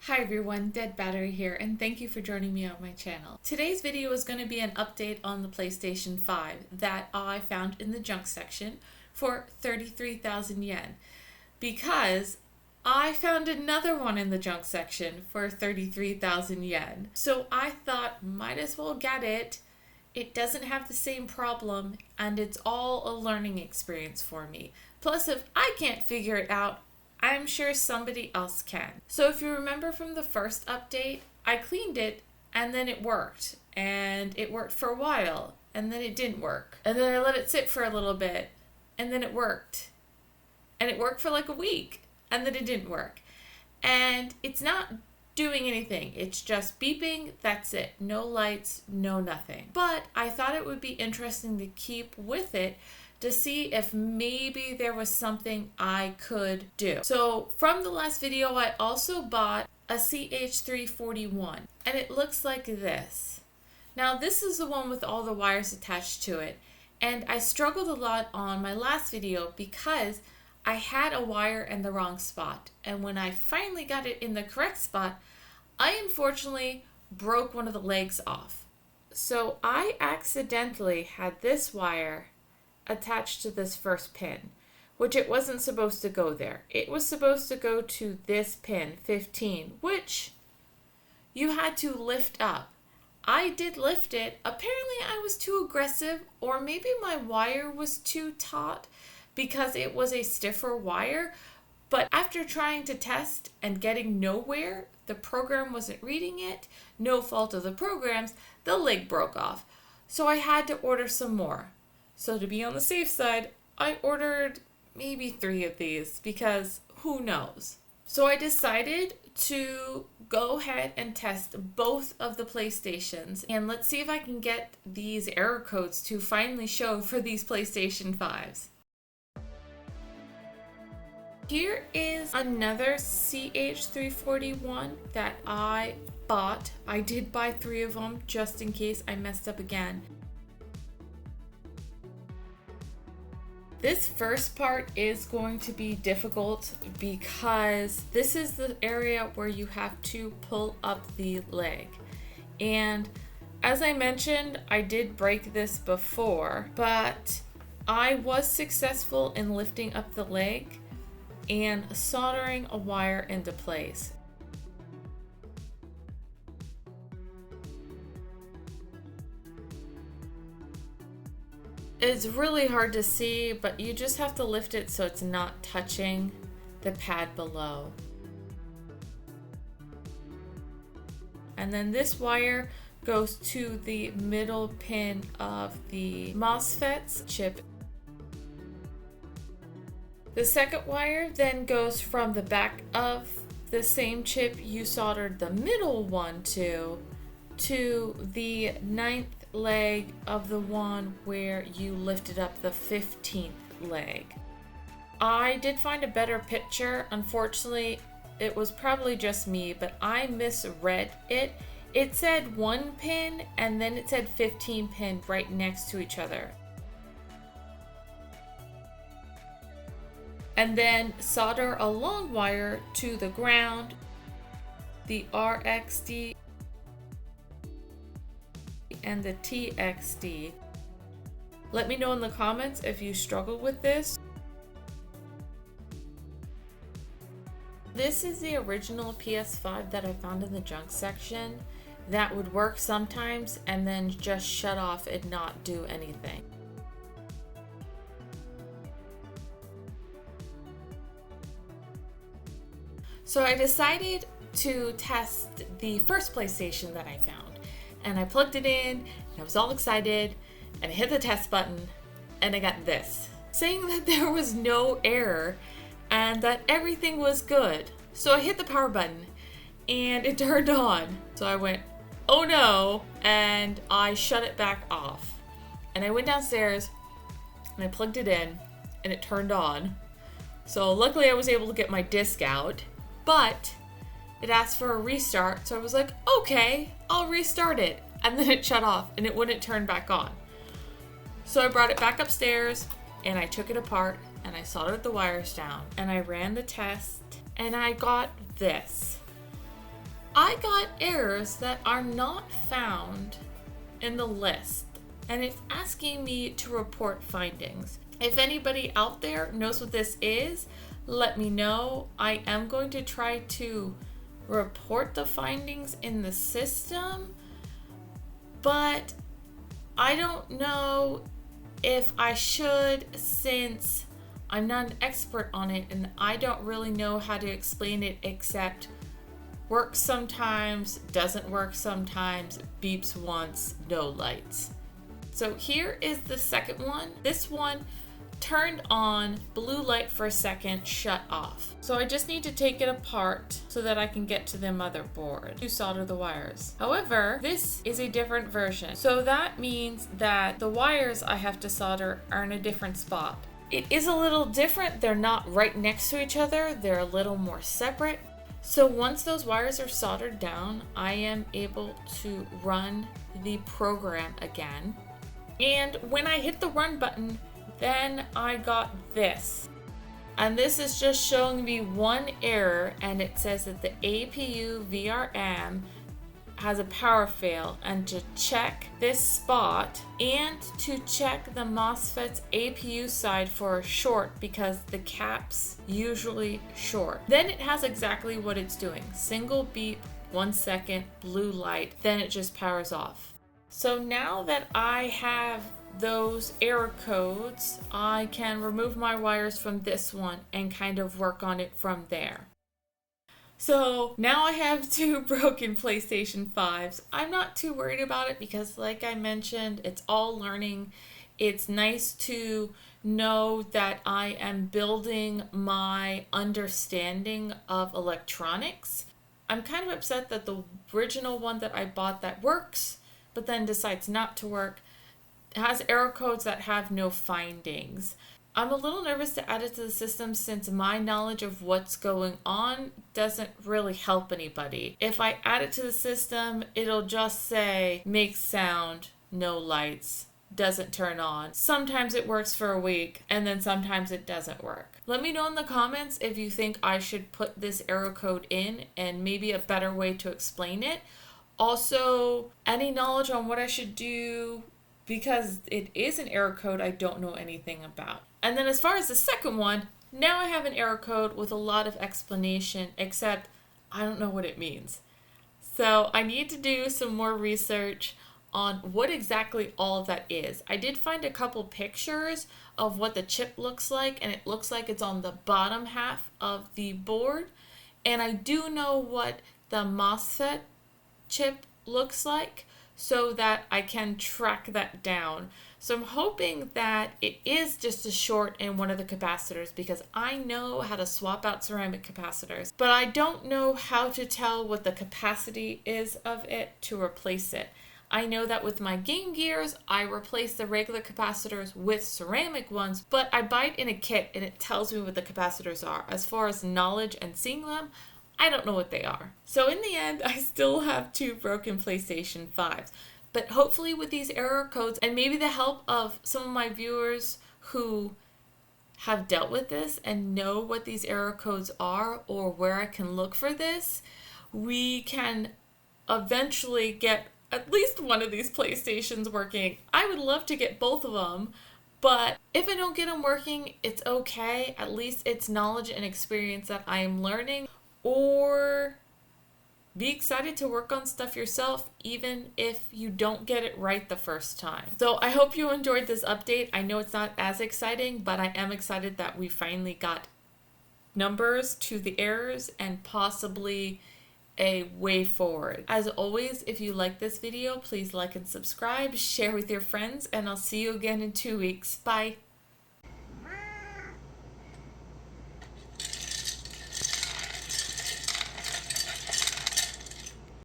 Hi everyone, Dead Battery here, and thank you for joining me on my channel. Today's video is going to be an update on the PlayStation 5 that I found in the junk section for 33,000 yen, because I found another one in the junk section for 33,000 yen. So I thought, might as well get it. It doesn't have the same problem, and it's all a learning experience for me. Plus, if I can't figure it out, I'm sure somebody else can. So if you remember from the first update, I cleaned it and then it worked. And it worked for a while and then it didn't work. And then I let it sit for a little bit and then it worked. And it worked for like a week and then it didn't work. And it's not doing anything. It's just beeping, that's it. No lights, no nothing. But I thought it would be interesting to keep with it to see if maybe there was something I could do. So from the last video, I also bought a CH341 and it looks like this. Now this is the one with all the wires attached to it, and I struggled a lot on my last video because I had a wire in the wrong spot, and when I finally got it in the correct spot, I unfortunately broke one of the legs off. So I accidentally had this wire attached to this first pin, which it wasn't supposed to go there. It was supposed to go to this pin, 15, which you had to lift up. I did lift it. Apparently I was too aggressive, or maybe my wire was too taut because it was a stiffer wire. But after trying to test and getting nowhere, the program wasn't reading it, no fault of the programs, the leg broke off. So I had to order some more. So to be on the safe side, I ordered maybe 3 of these because who knows. So I decided to go ahead and test both of the PlayStations, and let's see if I can get these error codes to finally show for these PlayStation 5s. Here is another CH341 that I bought. I did buy 3 of them just in case I messed up again. This first part is going to be difficult because this is the area where you have to pull up the leg. And as I mentioned, I did break this before, but I was successful in lifting up the leg and soldering a wire into place. It's really hard to see, but you just have to lift it so it's not touching the pad below. And then this wire goes to the middle pin of the MOSFET's chip. The second wire then goes from the back of the same chip you soldered the middle one to the 9th leg of the one where you lifted up the 15th leg. I did find a better picture. Unfortunately, it was probably just me, but I misread it. It said 1 pin and then it said 15 pin right next to each other. And then solder a long wire to the ground, the RXD, and the TXD. Let me know in the comments if you struggle with this. This is the original PS5 that I found in the junk section that would work sometimes and then just shut off and not do anything. So I decided to test the first PlayStation that I found. And I plugged it in, and I was all excited, and I hit the test button, and I got this, saying that there was no error, and that everything was good. So I hit the power button, and it turned on. So I went, oh no, and I shut it back off. And I went downstairs, and I plugged it in, and it turned on. So luckily I was able to get my disc out, but it asked for a restart, so I was like, okay, I'll restart it. And then it shut off and it wouldn't turn back on. So I brought it back upstairs and I took it apart and I soldered the wires down and I ran the test and I got this. I got errors that are not found in the list, and it's asking me to report findings. If anybody out there knows what this is, let me know. I am going to try to report the findings in the system, but I don't know if I should, since I'm not an expert on it and I don't really know how to explain it except works sometimes, doesn't work sometimes, beeps once, no lights. So here is the second one. This one turned on, blue light for a second, shut off. So I just need to take it apart so that I can get to the motherboard to solder the wires. However, this is a different version. So that means that the wires I have to solder are in a different spot. It is a little different. They're not right next to each other. They're a little more separate. So once those wires are soldered down, I am able to run the program again. And when I hit the run button, then I got this. And this is just showing me one error, and it says that the APU VRM has a power fail, and to check this spot and to check the MOSFET's APU side for a short because the cap's usually short. Then it has exactly what it's doing. Single beep, 1 second, blue light, then it just powers off. So now that I have those error codes, I can remove my wires from this one and kind of work on it from there. So now I have 2 broken PlayStation 5s. I'm not too worried about it because, like I mentioned, it's all learning. It's nice to know that I am building my understanding of electronics. I'm kind of upset that the original one that I bought that works, but then decides not to work, has error codes that have no findings. I'm a little nervous to add it to the system since my knowledge of what's going on doesn't really help anybody. If I add it to the system, it'll just say, make sound, no lights, doesn't turn on. Sometimes it works for a week, and then sometimes it doesn't work. Let me know in the comments if you think I should put this error code in and maybe a better way to explain it. Also, any knowledge on what I should do, because it is an error code I don't know anything about. And then as far as the second one, now I have an error code with a lot of explanation, except I don't know what it means. So I need to do some more research on what exactly all of that is. I did find a couple pictures of what the chip looks like, and it looks like it's on the bottom half of the board. And I do know what the MOSFET chip looks like, so that I can track that down. So I'm hoping that it is just a short in one of the capacitors, because I know how to swap out ceramic capacitors, but I don't know how to tell what the capacity is of it to replace it. I know that with my Game Gears, I replace the regular capacitors with ceramic ones, but I buy it in a kit and it tells me what the capacitors are. As far as knowledge and seeing them, I don't know what they are. So in the end, I still have 2 broken PlayStation 5s. But hopefully with these error codes and maybe the help of some of my viewers who have dealt with this and know what these error codes are or where I can look for this, we can eventually get at least one of these PlayStations working. I would love to get both of them, but if I don't get them working, it's okay. At least it's knowledge and experience that I am learning. Or be excited to work on stuff yourself, even if you don't get it right the first time. So I hope you enjoyed this update. I know it's not as exciting, but I am excited that we finally got numbers to the errors and possibly a way forward. As always, if you like this video, please like and subscribe, share with your friends, and I'll see you again in 2 weeks. Bye.